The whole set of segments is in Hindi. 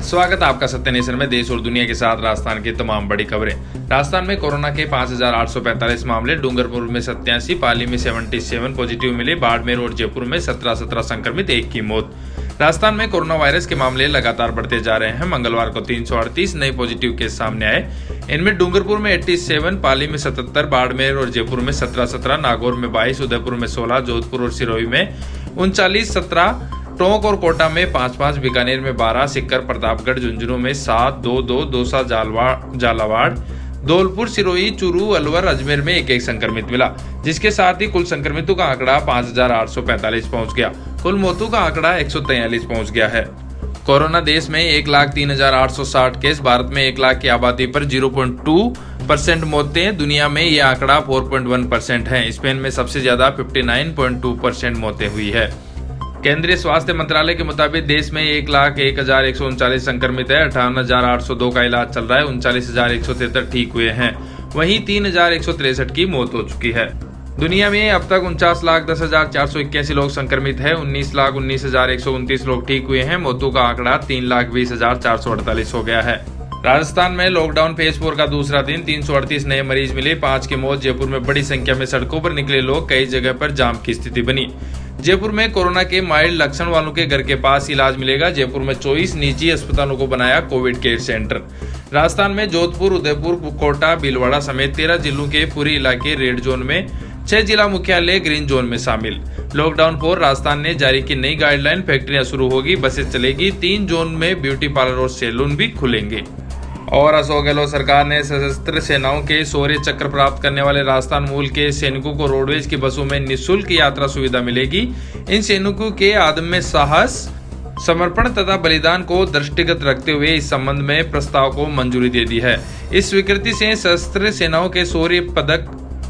स्वागत है आपका सत्य नेशन में। देश और दुनिया के साथ राजस्थान की तमाम बड़ी खबरें। राजस्थान में कोरोना के 5,845 मामले, डूंगरपुर में 87, पाली में 77 पॉजिटिव मिले, बाड़मेर और जयपुर में 17 संक्रमित, 1 की मौत। राजस्थान में कोरोना वायरस के मामले लगातार बढ़ते जा रहे हैं। मंगलवार को 338 नए पॉजिटिव केस सामने आए। इनमें डूंगरपुर में 87, पाली में 77, बाड़मेर और जयपुर में 17, नागौर में 22, उदयपुर में 16, जोधपुर और सिरोही में 39, 17, टोंक और कोटा में 5, बीकानेर में 12, सिक्कर, प्रतापगढ़, झुंझुनू में 7, 2, दौसा, झालावाड़, धौलपुर, सिरोही, चूरू, अलवर, अजमेर में 1 संक्रमित मिला, जिसके साथ ही कुल संक्रमितों का आंकड़ा 5,845 पहुंच गया। कुल मौतों का आंकड़ा 143 पहुंच गया है। कोरोना देश में 1,03,860 केस, भारत में 1 लाख की आबादी पर 0.2% मौतें, दुनिया में यह आंकड़ा 4.1% है। स्पेन में सबसे ज्यादा 59.2% मौतें हुई है। केंद्रीय स्वास्थ्य मंत्रालय के मुताबिक देश में 1,01,139 संक्रमित है, 58,802 का इलाज चल रहा है, 39,173 ठीक हुए हैं, वहीं 3,163 की मौत हो चुकी है। दुनिया में अब तक 49,10,481 लोग संक्रमित है, 19,19,129 लोग ठीक हुए हैं, मौतों का आंकड़ा 3,20,448 हो गया है। राजस्थान में लॉकडाउन फेज 4 का दूसरा दिन, 338 नए मरीज मिले, 5 की मौत। जयपुर में बड़ी संख्या में सड़कों पर निकले लोग, कई जगह पर जाम की स्थिति बनी। जयपुर में कोरोना के माइल्ड लक्षण वालों के घर के पास इलाज मिलेगा। जयपुर में 24 निजी अस्पतालों को बनाया कोविड केयर सेंटर। राजस्थान में जोधपुर, उदयपुर, कोटा, भीलवाड़ा समेत 13 जिलों के पूरे इलाके रेड जोन में, 6 जिला मुख्यालय ग्रीन जोन में शामिल। लॉकडाउन 4 राजस्थान ने जारी की नई गाइडलाइन, फैक्ट्रियां शुरू होगी, बसें चलेगी, 3 जोन में ब्यूटी पार्लर और सैलून भी खुलेंगे। और अशोक गहलोत सरकार ने सशस्त्र सेनाओं के शौर्य चक्र प्राप्त करने वाले राजस्थान मूल के सैनिकों को रोडवेज की बसों में निःशुल्क यात्रा सुविधा मिलेगी। इन सैनिकों के अदम्य साहस, समर्पण तथा बलिदान को दृष्टिगत रखते हुए इस संबंध में प्रस्ताव को मंजूरी दे दी है। इस स्वीकृति से सशस्त्र सेनाओं के शौर्य पदक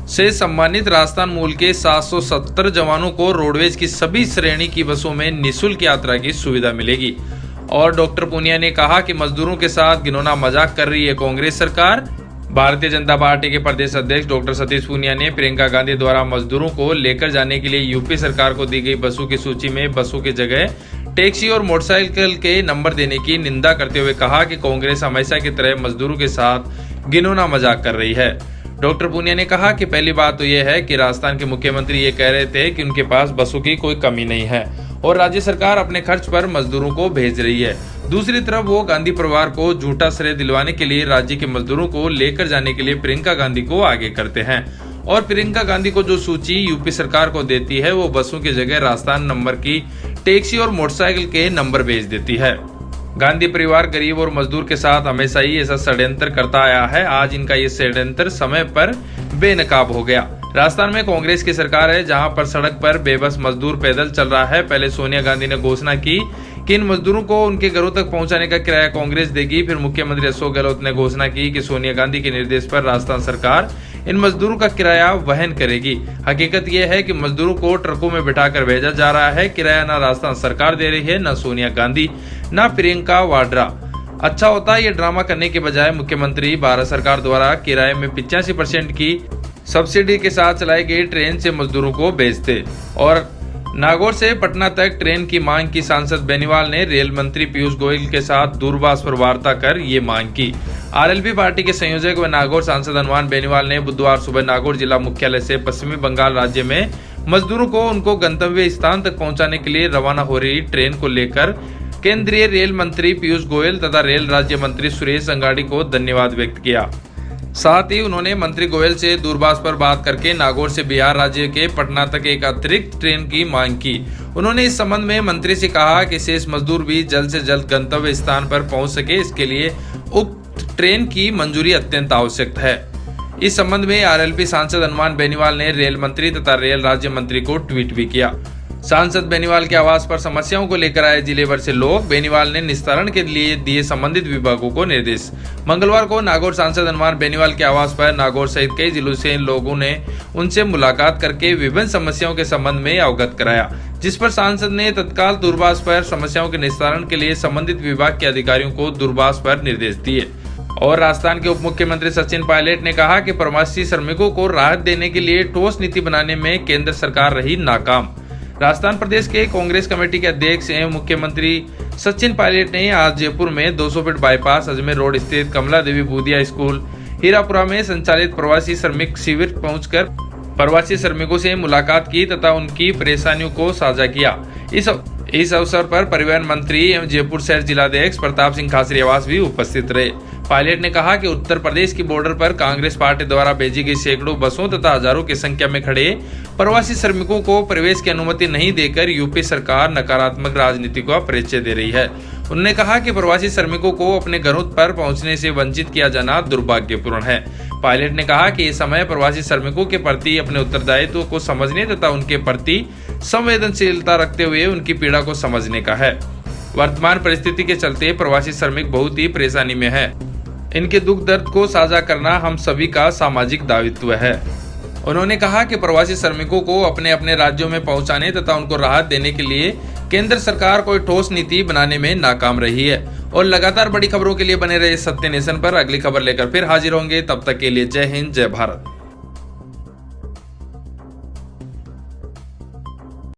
से सम्मानित राजस्थान मूल के 770 जवानों को रोडवेज की सभी श्रेणी की बसों में निःशुल्क यात्रा की सुविधा मिलेगी। और डॉक्टर पूनिया ने कहा कि मजदूरों के साथ घिनौना मजाक कर रही है कांग्रेस सरकार। भारतीय जनता पार्टी के प्रदेश अध्यक्ष डॉक्टर सतीश पूनिया ने प्रियंका गांधी द्वारा मजदूरों को लेकर जाने के लिए यूपी सरकार को दी गई बसों की सूची में बसों की जगह टैक्सी और मोटरसाइकिल के नंबर देने की निंदा करते हुए कहा कि कांग्रेस हमेशा की तरह मजदूरों के साथ घिनौना मजाक कर रही है। डॉक्टर पूनिया ने कहा कि पहली बात तो यह है कि राजस्थान के मुख्यमंत्री ये कह रहे थे कि उनके पास बसों की कोई कमी नहीं है और राज्य सरकार अपने खर्च पर मजदूरों को भेज रही है। दूसरी तरफ वो गांधी परिवार को झूठा श्रेय दिलवाने के लिए राज्य के मजदूरों को लेकर जाने के लिए प्रियंका गांधी को आगे करते हैं और प्रियंका गांधी को जो सूची यूपी सरकार को देती है वो बसों की जगह राजस्थान नंबर की टैक्सी और मोटरसाइकिल के नंबर भेज देती है। गांधी परिवार गरीब और मजदूर के साथ हमेशा ही ऐसा षड्यंत्र करता आया है। आज इनका ये षड्यंत्र समय पर बेनकाब हो गया। राजस्थान में कांग्रेस की सरकार है जहां पर सड़क पर बेबस मजदूर पैदल चल रहा है। पहले सोनिया गांधी ने घोषणा की कि इन मजदूरों को उनके घरों तक पहुंचाने का किराया कांग्रेस देगी। फिर मुख्यमंत्री अशोक गहलोत ने घोषणा की कि सोनिया गांधी के निर्देश पर राजस्थान सरकार इन मजदूरों का किराया वहन करेगी। हकीकत यह है कि मजदूरों को ट्रकों में बिठाकर भेजा जा रहा है। किराया न राजस्थान सरकार दे रही है, न सोनिया गांधी, न प्रियंका वाड्रा। अच्छा होता ये ड्रामा करने के बजाय मुख्यमंत्री भारत सरकार द्वारा किराए में 85% की सब्सिडी के साथ चलाई गई ट्रेन से मजदूरों को भेजते। और नागौर से पटना तक ट्रेन की मांग की सांसद बेनीवाल ने रेल मंत्री पीयूष गोयल के साथ दूरभाष पर वार्ता कर ये मांग की। आरएलपी पार्टी के संयोजक व नागौर सांसद हनुमान बेनीवाल ने बुधवार सुबह नागौर जिला मुख्यालय से पश्चिमी बंगाल राज्य में मजदूरों को उनको गंतव्य स्थान तक पहुंचाने के लिए रवाना हो रही ट्रेन को लेकर केंद्रीय रेल मंत्री पीयूष गोयल तथा रेल राज्य मंत्री सुरेश अंगाड़ी को धन्यवाद व्यक्त किया। साथ ही उन्होंने मंत्री गोयल से दूरभाष पर बात करके नागौर से बिहार राज्य के पटना तक एक अतिरिक्त ट्रेन की मांग की। उन्होंने इस संबंध में मंत्री से कहा कि शेष मजदूर भी जल्द से जल्द गंतव्य स्थान पर पहुंच सके, इसके लिए उक्त ट्रेन की मंजूरी अत्यंत आवश्यक है। इस संबंध में आरएलपी सांसद हनुमान बेनीवाल ने रेल मंत्री तथा रेल राज्य मंत्री को ट्वीट भी किया। सांसद बेनीवाल के आवास पर समस्याओं को लेकर आए जिले भर से लोग। बेनीवाल ने निस्तारण के लिए दिए संबंधित विभागों को निर्देश। मंगलवार को नागौर सांसद हनुमान बेनीवाल के आवास पर नागौर सहित कई जिलों से लोगों ने उनसे मुलाकात करके विभिन्न समस्याओं के संबंध में अवगत कराया, जिस पर सांसद ने तत्काल दूरभाष पर समस्याओं के निस्तारण के लिए संबंधित विभाग के अधिकारियों को दूरभाष पर निर्देश दिए। और राजस्थान के उप मुख्यमंत्री सचिन पायलट ने कहा कि प्रवासी श्रमिकों को राहत देने के लिए ठोस नीति बनाने में केंद्र सरकार रही नाकाम। राजस्थान प्रदेश के कांग्रेस कमेटी के अध्यक्ष एवं मुख्यमंत्री सचिन पायलट ने आज जयपुर में 200 फीट बाईपास अजमेर रोड स्थित कमला देवी बूदिया स्कूल हीरापुरा में संचालित प्रवासी श्रमिक शिविर पहुंचकर प्रवासी श्रमिकों से मुलाकात की तथा उनकी परेशानियों को साझा किया। इस अवसर पर परिवहन मंत्री एवं जयपुर शहर जिलाध्यक्ष प्रताप सिंह खाचरियावास भी उपस्थित रहे। पायलट ने कहा कि उत्तर प्रदेश की बॉर्डर पर कांग्रेस पार्टी द्वारा भेजी गई सैकड़ों बसों तथा हजारों की संख्या में खड़े प्रवासी श्रमिकों को प्रवेश की अनुमति नहीं देकर यूपी सरकार नकारात्मक राजनीति का परिचय दे रही है। उन्होंने कहा कि प्रवासी श्रमिकों को अपने घरों पर पहुंचने से वंचित किया जाना दुर्भाग्यपूर्ण है। पायलट ने कहा कि इस समय प्रवासी श्रमिकों के प्रति अपने उत्तरदायित्व को समझने तथा उनके प्रति संवेदनशीलता रखते हुए उनकी पीड़ा को समझने का है। वर्तमान परिस्थिति के चलते प्रवासी श्रमिक बहुत ही परेशानी में है। इनके दुख दर्द को साझा करना हम सभी का सामाजिक दायित्व है। उन्होंने कहा कि प्रवासी श्रमिकों को अपने अपने राज्यों में पहुंचाने तथा उनको राहत देने के लिए केंद्र सरकार कोई ठोस नीति बनाने में नाकाम रही है। और लगातार बड़ी खबरों के लिए बने रहे सत्य नेशन पर। अगली खबर लेकर फिर हाजिर होंगे, तब तक के लिए जय हिंद, जय भारत।